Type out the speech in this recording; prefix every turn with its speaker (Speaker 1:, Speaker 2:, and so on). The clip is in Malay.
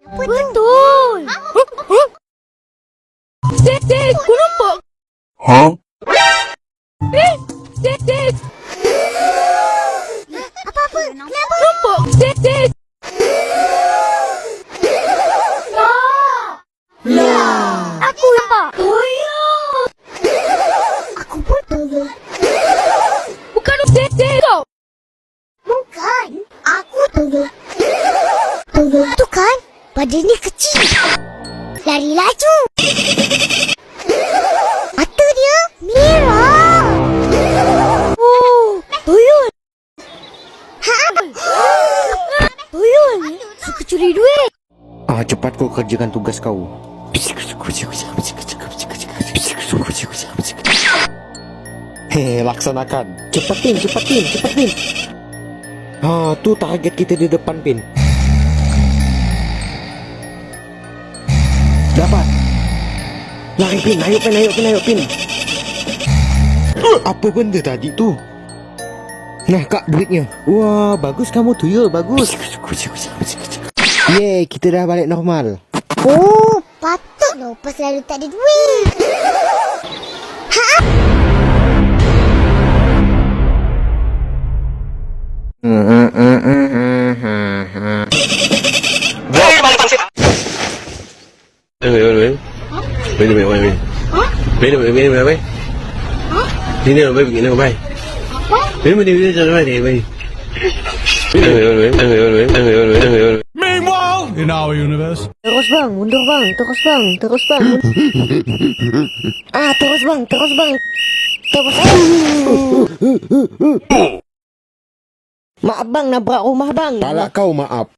Speaker 1: Betul. Dek, aku nampak.
Speaker 2: Huh?
Speaker 1: Dek.
Speaker 3: Apa-apa? Kenapa?
Speaker 1: Nampak. Dek. Aku nampak.
Speaker 3: Aku pun tolong.
Speaker 1: Bukan dek kau.
Speaker 3: Bukan. Aku tolong. Tolong tu kan? Badannya kecil. Lari laju. Mata dia merah.
Speaker 1: Oh, tuyul. Tuyul ni suka curi duit.
Speaker 4: Cepat kau kerjakan tugas kau. Laksanakan. Cepat Pin. Tu target kita di depan, Pin. Dapat. Lari, Pin. Ayo, Pin. Apa benda tadi tu? Nah, Kak, duitnya. Wah, bagus kamu, Tuyul. Bagus. Yeay, kita dah balik normal.
Speaker 3: Oh, patutlah Upah selalu tak ada duit.
Speaker 2: Meanwhile, in our universe.
Speaker 1: Terus bang, mundur bang. Terus bang. Terus bang. Maaf bang, nabrak rumah bang.
Speaker 4: Talak kau, maaf.